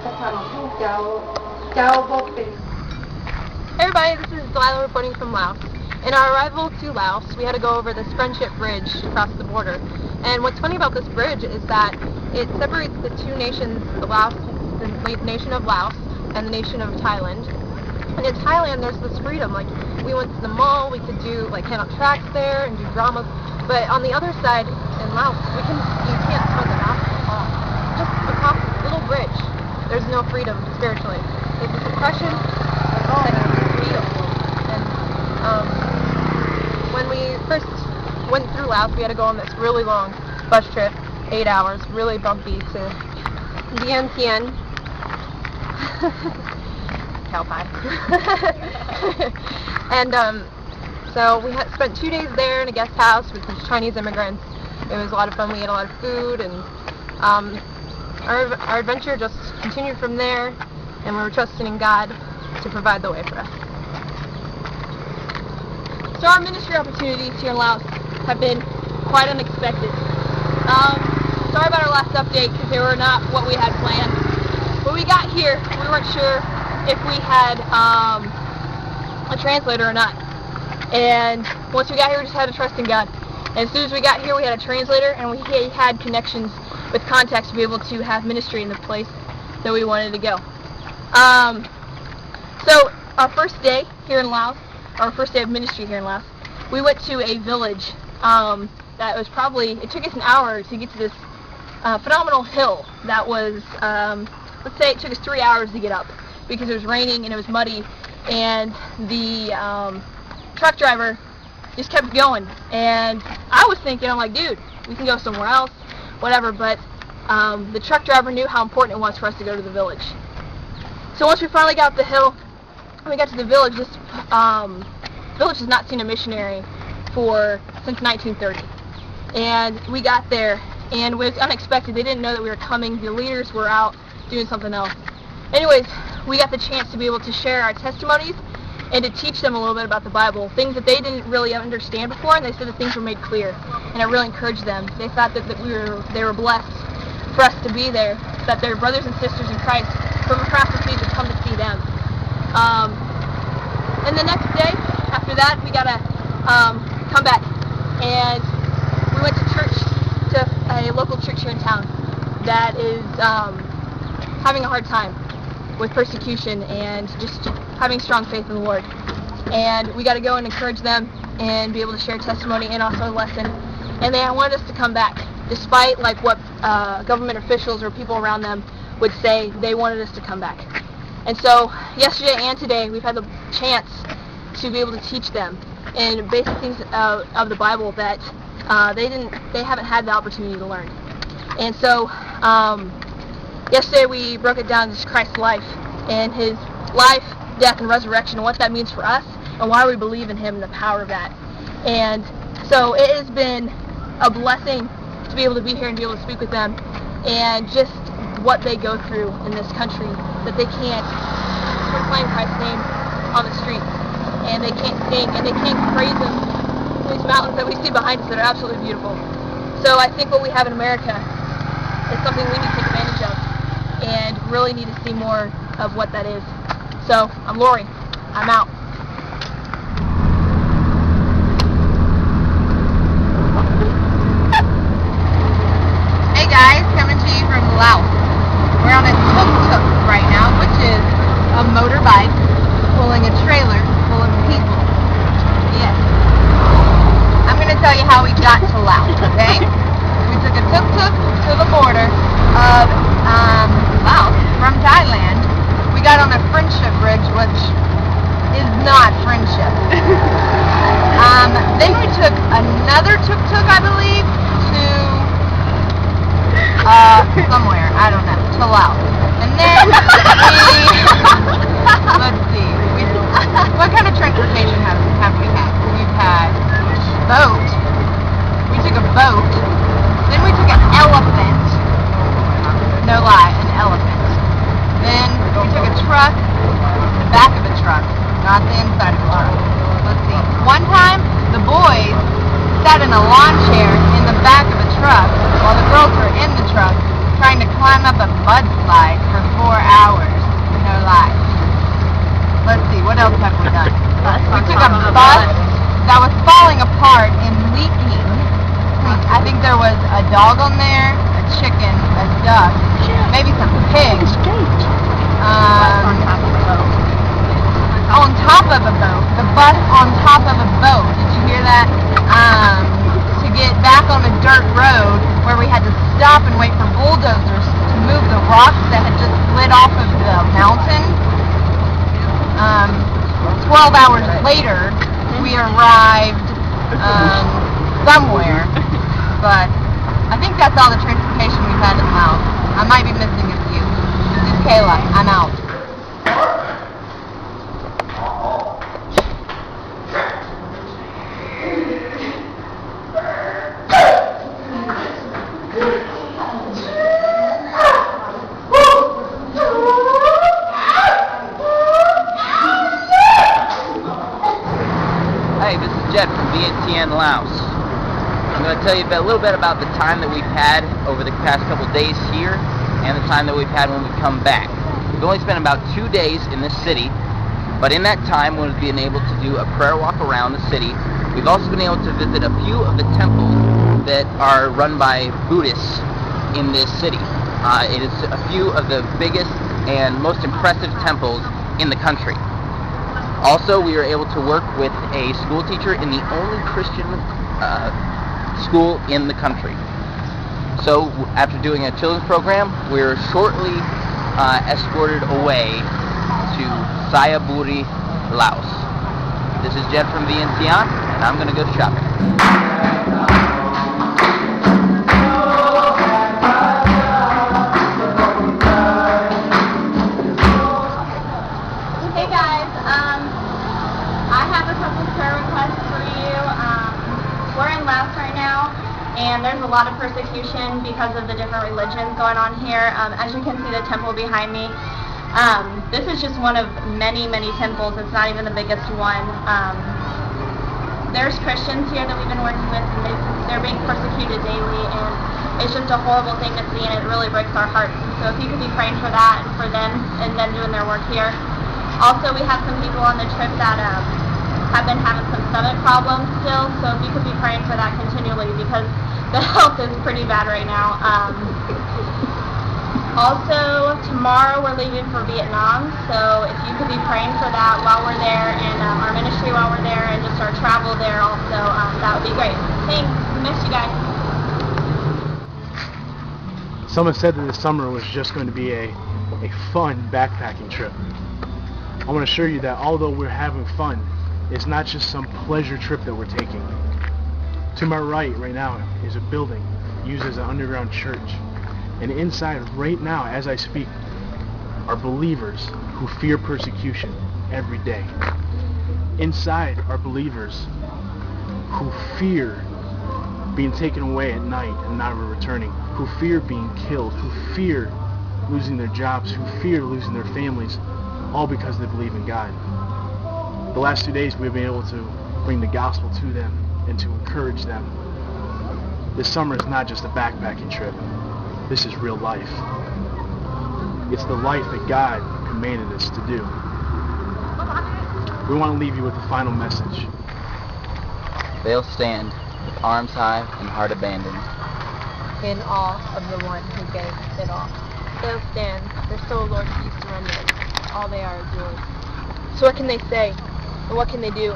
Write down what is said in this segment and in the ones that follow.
Hey everybody, this is Delilah reporting from Laos. In our arrival to Laos, we had to go over this friendship bridge across the border. And what's funny about this bridge is that it separates the two nations, the nation of Laos and the nation of Thailand. And in Thailand, there's this freedom. Like, we went to the mall, we could do, like, hand out tracts there and do dramas. But on the other side, in Laos, you can't smoke a mask at all. Just across this little bridge, there's no freedom spiritually. It's a suppression that is real. And when we first went through Laos, we had to go on this really long bus trip, 8 hours, really bumpy, to Vientiane. Cow pie. And so we had spent 2 days there in a guest house with these Chinese immigrants. It was a lot of fun. We ate a lot of food, and our adventure just continued from there, and we were trusting in God to provide the way for us. So our ministry opportunities here in Laos have been quite unexpected. Sorry about our last update, because they were not what we had planned. When we got here, we weren't sure if we had a translator or not. And once we got here, we just had to trust in God. And as soon as we got here, we had a translator, and we had connections with contacts to be able to have ministry in the place that we wanted to go. So our first day here in Laos, our first day of ministry here in Laos, we went to a village that was it took us an hour to get to this phenomenal hill that was, let's say it took us 3 hours to get up, because it was raining and it was muddy, and the truck driver just kept going. And I was thinking, I'm like, dude, we can go somewhere else, whatever, but the truck driver knew how important it was for us to go to the village. So once we finally got up the hill, we got to the village. This village has not seen a missionary since 1930. And we got there, and it was unexpected. They didn't know that we were coming. The leaders were out doing something else. Anyways, we got the chance to be able to share our testimonies and to teach them a little bit about the Bible, things that they didn't really understand before, and they said that things were made clear, and it really encouraged them. They thought that they were blessed for us to be there, that their brothers and sisters in Christ from across the seas would come to see them. And the next day, after that, we got to come back, and we went to church, to a local church here in town that is having a hard time with persecution and just having strong faith in the Lord. And we got to go and encourage them and be able to share testimony and also a lesson. And they wanted us to come back, despite like what government officials or people around them would say. They wanted us to come back. And so yesterday and today, we've had the chance to be able to teach them and basic things of the Bible that they haven't had the opportunity to learn. And so yesterday we broke it down to Christ's life and his life, death, and resurrection, and what that means for us, and why we believe in him and the power of that. And so it has been a blessing to be able to be here and be able to speak with them, and just what they go through in this country, that they can't proclaim Christ's name on the streets, and they can't sing, and they can't praise him. These mountains that we see behind us that are absolutely beautiful. So I think what we have in America is something we need to take advantage of, and really need to see more of what that is. So, I'm Lori. I'm out. Hey guys, coming to you from Laos. We're on a tuk-tuk right now, which is a motorbike pulling a trailer full of people. Yes. I'm going to tell you how we got to Laos, okay? We took a tuk-tuk to the border of Laos from Thailand. We got on a friendship bridge, which is not friendship. Then we took another tuk-tuk, I believe, to somewhere, I don't know, to Laos. And then let's see, what kind of transportation have we had? We've had boat. We took a boat. Then we took an elephant. No lie, an elephant. Then we took a truck, the back of a truck, not the inside of the truck. Let's see. One time, the boys sat in a lawn chair in the back of a truck while the girls were in the truck trying to climb up a mudslide for hours. No lie. Let's see, what else have we done? We took a bus that was falling apart and leaking. I think there was a dog on there, a chicken, a duck, maybe some pigs. On top of a boat. The bus on top of a boat. Did you hear that? To get back on a dirt road where we had to stop and wait for bulldozers to move the rocks that had just slid off of the mountain. 12 hours later, we arrived somewhere, but I think that's all the transportation we've had in Laos. I might be missing a few. This is Kayla. I'm out. Hey, this is Jed from VNTN Laos. I'm going to tell you a little bit about the time that we've had over the past couple days here and the time that we've had when we come back. We've only spent about 2 days in this city, but in that time we've been able to do a prayer walk around the city. We've also been able to visit a few of the temples that are run by Buddhists in this city. It is a few of the biggest and most impressive temples in the country. Also, we were able to work with a school teacher in the only Christian school in the country. So, after doing a children's program, we were shortly escorted away to Sayaburi, Laos. This is Jed from VNTN, and I'm going to go shopping. Hey guys, I have a couple prayer requests for you. We're in Laos right now, and there's a lot of persecution because of the different religions going on here. As you can see the temple behind me, this is just one of many, many temples. It's not even the biggest one. There's Christians here that we've been working with, and they're being persecuted daily, and it's just a horrible thing to see, and it really breaks our hearts. So if you could be praying for that and for them and them doing their work here. Also, we have some people on the trip that have been having some stomach problems still, so if you could be praying for that continually because the health is pretty bad right now. Also, tomorrow we're leaving for Vietnam, so if you could be praying for that while we're there, and our ministry while we're there, and just our travel there also, that would be great. Thanks. Miss you guys. Someone said that this summer was just going to be a fun backpacking trip. I want to assure you that although we're having fun, it's not just some pleasure trip that we're taking. To my right now is a building used as an underground church. And inside right now, as I speak, are believers who fear persecution every day. Inside are believers who fear being taken away at night and not returning, who fear being killed, who fear losing their jobs, who fear losing their families, all because they believe in God. The last 2 days we've been able to bring the gospel to them and to encourage them. This summer is not just a backpacking trip. This is real life. It's the life that God commanded us to do. We want to leave you with a final message. They'll stand with arms high and heart abandoned. In awe of the one who gave it all. They'll stand, their soul, Lord, to be surrendered. All they are is yours. So what can they say? And what can they do?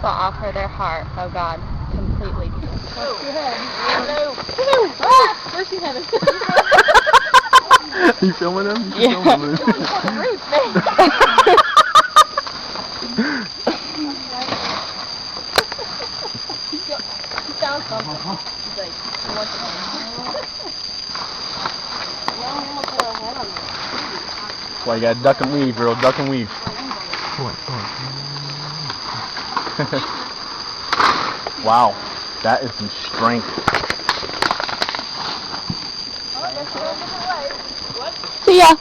But offer their heart, oh God, completely. What's your head? No. Where's your head? Are you filming him? Yeah. Filming him. He found something. He's like, he wants it. Well, you gotta duck and weave, girl. Duck and weave. Come on. Wow, that is some strength. See ya.